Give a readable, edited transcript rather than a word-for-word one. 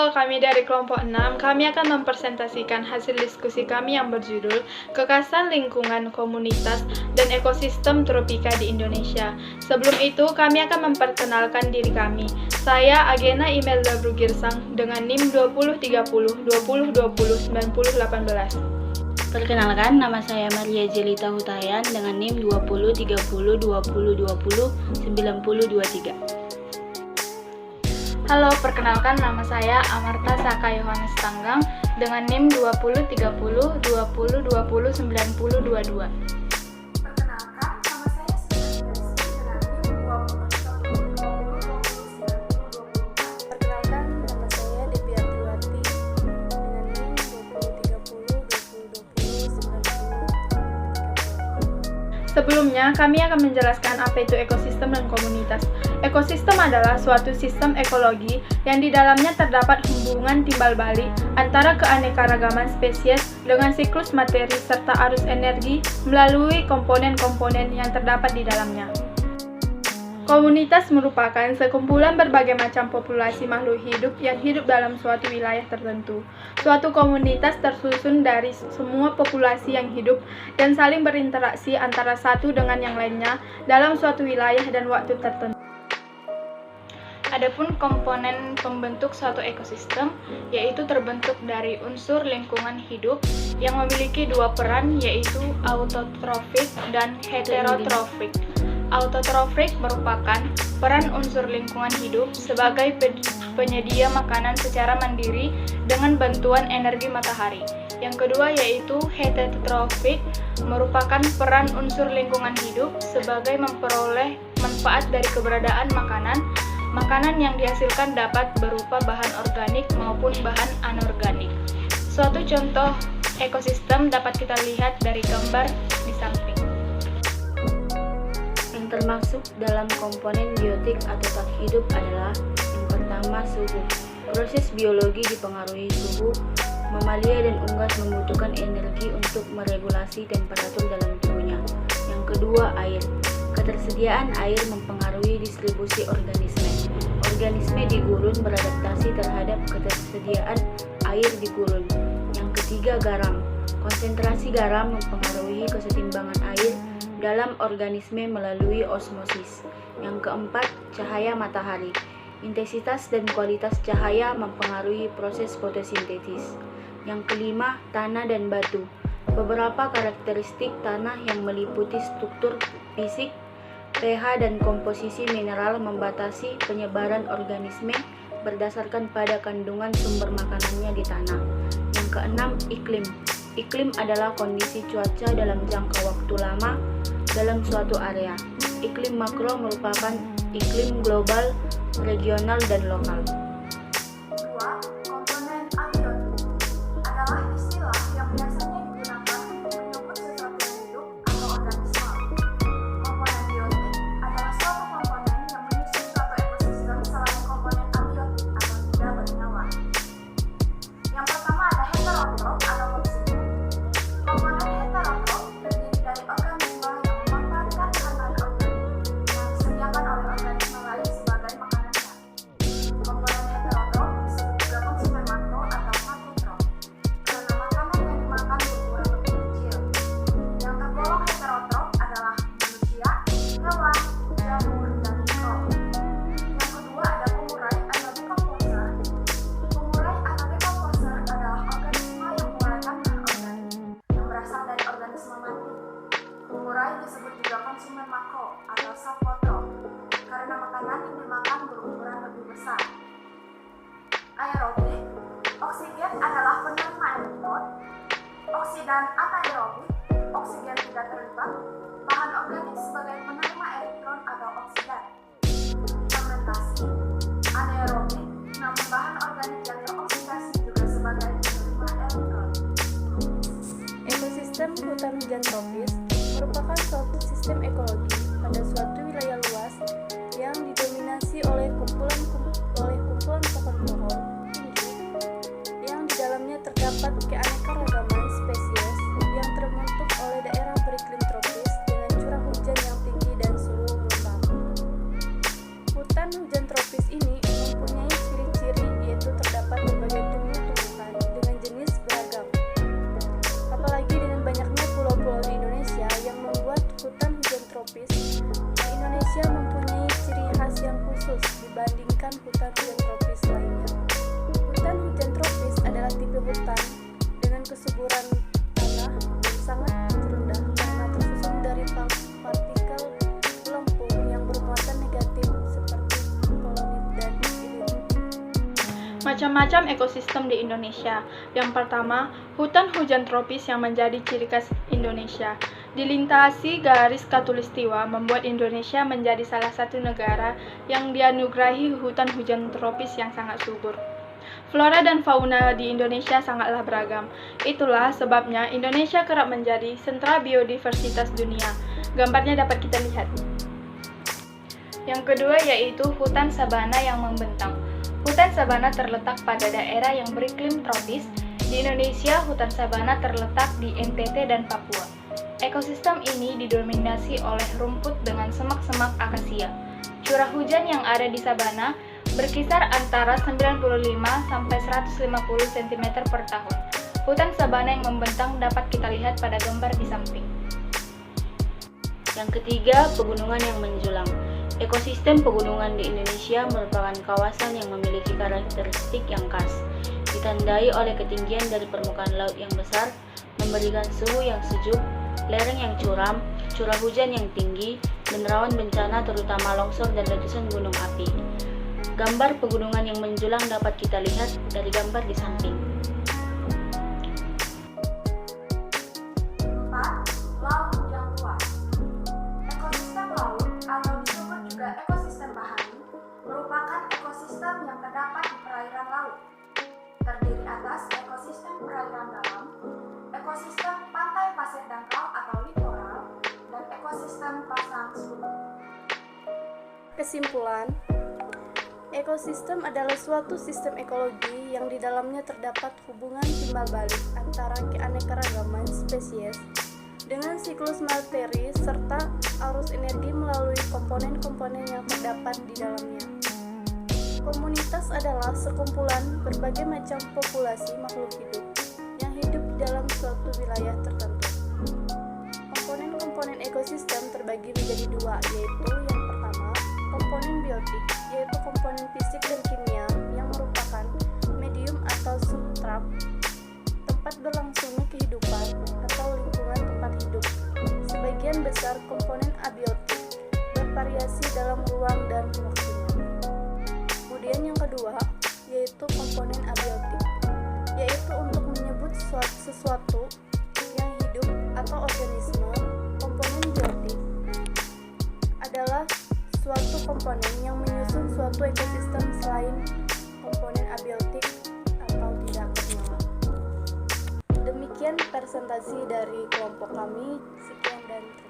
Halo, kami dari kelompok 6. Kami akan mempresentasikan hasil diskusi kami yang berjudul Kekasan Lingkungan Komunitas dan Ekosistem Tropika di Indonesia. Sebelum itu, kami akan memperkenalkan diri kami. Saya Agena Imelda Brugirsang dengan NIM 2030 2020 9018. Perkenalkan, nama saya Maria Jelita Hutayan dengan NIM 2030 2020 9023. Halo, perkenalkan nama saya Amarta Saka Yohanes Tanggang dengan NIM 2030 2020 9022. Perkenalkan, nama saya Perkenalkan, nama saya Devi Apriwati dengan NIM 2030 2020 9023. Sebelumnya, kami akan menjelaskan apa itu ekosistem dan komunitas. Ekosistem adalah suatu sistem ekologi yang di dalamnya terdapat hubungan timbal balik antara keanekaragaman spesies dengan siklus materi serta arus energi melalui komponen-komponen yang terdapat di dalamnya. Komunitas merupakan sekumpulan berbagai macam populasi makhluk hidup yang hidup dalam suatu wilayah tertentu. Suatu komunitas tersusun dari semua populasi yang hidup dan saling berinteraksi antara satu dengan yang lainnya dalam suatu wilayah dan waktu tertentu. Adapun komponen pembentuk suatu ekosistem yaitu terbentuk dari unsur lingkungan hidup yang memiliki dua peran, yaitu autotrofik dan heterotrofik. Autotrofik merupakan peran unsur lingkungan hidup sebagai penyedia makanan secara mandiri dengan bantuan energi matahari. Yang kedua yaitu heterotrofik merupakan peran unsur lingkungan hidup sebagai memperoleh manfaat dari keberadaan makanan. Makanan yang dihasilkan dapat berupa bahan organik maupun bahan anorganik. Suatu contoh ekosistem dapat kita lihat dari gambar di samping. Yang termasuk dalam komponen biotik atau tak hidup adalah yang pertama suhu. Proses biologi dipengaruhi suhu. Mamalia dan unggas membutuhkan energi untuk meregulasi temperatur dalam tubuhnya. Yang kedua, air. Ketersediaan air mempengaruhi distribusi organisme. Organisme di gurun beradaptasi terhadap ketersediaan air di gurun. Yang ketiga, garam. Konsentrasi garam mempengaruhi kesetimbangan air dalam organisme melalui osmosis. Yang keempat, cahaya matahari. Intensitas dan kualitas cahaya mempengaruhi proses fotosintesis. Yang kelima, tanah dan batu. Beberapa karakteristik tanah yang meliputi struktur fisik, pH dan komposisi mineral membatasi penyebaran organisme berdasarkan pada kandungan sumber makanannya di tanah. Yang keenam, iklim. Iklim adalah kondisi cuaca dalam jangka waktu lama dalam suatu area. Iklim makro merupakan iklim global, regional, dan lokal. Dua, komponen abiotik adalah istilah yang biasanya digunakan untuk menyebut sesuatu yang hidup atau organisme. Komponen biotik adalah suatu komponen yang menyusun suatu ekosistem selain komponen abiotik atau tidak bernyawa. Yang pertama ada heterotrof atau oksigen. Komponen heterotrof terdiri dari organisme yang memanfaatkan bahan organik yang disediakan oleh organisme lain sebagai makanannya. Komponen heterotrof disebut juga konsumen makro atau makrotrof karena makanan yang dimakan berukuran lebih kecil. Yang tergolong heterotrof adalah manusia, hewan, jamur, dan mikrob. Yang kedua ada pengurai atau decomposer. Pengurai atau decomposer adalah organisme yang menguraikan bahan organik yang berasal dari organisme mati. Pengurai disebut juga konsumen makro atau saprotrof karena makanan yang dimakan berukuran lebih besar. Aerobik, oksigen adalah penerima elektron. Oksidan anaerobik, oksigen tidak terlibat. Bahan organik sebagai penerima elektron atau oksidan. Fermentasi, anaerobik, namun bahan organik yang teroksidasi juga sebagai penerima elektron. Ekosistem hutan hujan tropis merupakan suatu sistem ekologi pada suatu wilayah luas yang didominasi oleh kumpulan pohon-pohon tinggi yang di dalamnya terdapat keanekaragaman spesies yang terbentuk oleh daerah beriklim tropis dengan curah hujan yang tinggi dan suhu gelombang. Hutan hujan tropis ini mempunyai ciri-ciri yaitu terdapat berbagai kesuburan tanah yang sangat rendah karena tersusun dari partikel lempung yang bermuatan negatif seperti polonit dan iodid. Macam-macam ekosistem di Indonesia. Yang pertama, hutan hujan tropis yang menjadi ciri khas Indonesia. Dilintasi garis khatulistiwa membuat Indonesia menjadi salah satu negara yang dianugerahi hutan hujan tropis yang sangat subur. Flora dan fauna di Indonesia sangatlah beragam. Itulah sebabnya Indonesia kerap menjadi sentra biodiversitas dunia. Gambarnya dapat kita lihat. Yang kedua yaitu hutan sabana yang membentang. Hutan sabana terletak pada daerah yang beriklim tropis. Di Indonesia, hutan sabana terletak di NTT dan Papua. Ekosistem ini didominasi oleh rumput dengan semak-semak akasia. Curah hujan yang ada di sabana berkisar antara 95 sampai 150 cm per tahun. Hutan sabana yang membentang dapat kita lihat pada gambar di samping. Yang ketiga, pegunungan yang menjulang. Ekosistem pegunungan di Indonesia merupakan kawasan yang memiliki karakteristik yang khas, ditandai oleh ketinggian dari permukaan laut yang besar, memberikan suhu yang sejuk, lereng yang curam, curah hujan yang tinggi, dan rawan bencana terutama longsor dan letusan gunung api. Gambar pegunungan yang menjulang dapat kita lihat dari gambar di samping. 4. Laut yang luas. Ekosistem laut atau disebut juga ekosistem bahari merupakan ekosistem yang terdapat di perairan laut. Terdiri atas ekosistem perairan dalam, ekosistem pantai pasir dangkal atau litoral, dan ekosistem pasang surut. Kesimpulan, ekosistem adalah suatu sistem ekologi yang di dalamnya terdapat hubungan timbal balik antara keanekaragaman spesies dengan siklus materi serta arus energi melalui komponen-komponen yang terdapat di dalamnya. Komunitas adalah sekumpulan berbagai macam populasi makhluk hidup yang hidup di dalam suatu wilayah tertentu. Komponen-komponen ekosistem terbagi menjadi dua, yaitu yang pertama, komponen biotik, yaitu komponen fisik dan kimia yang merupakan medium atau substrat tempat berlangsungnya kehidupan atau lingkungan tempat hidup. Sebagian besar komponen abiotik bervariasi dalam ruang dan waktunya. Kemudian yang kedua, yaitu komponen abiotik, yaitu untuk menyebut sesuatu yang hidup atau organisme. Komponen biotik adalah suatu komponen yang menyusun suatu ekosistem selain komponen abiotik atau tidak bernyawa. Demikian presentasi dari kelompok kami. Sekian dan terima kasih.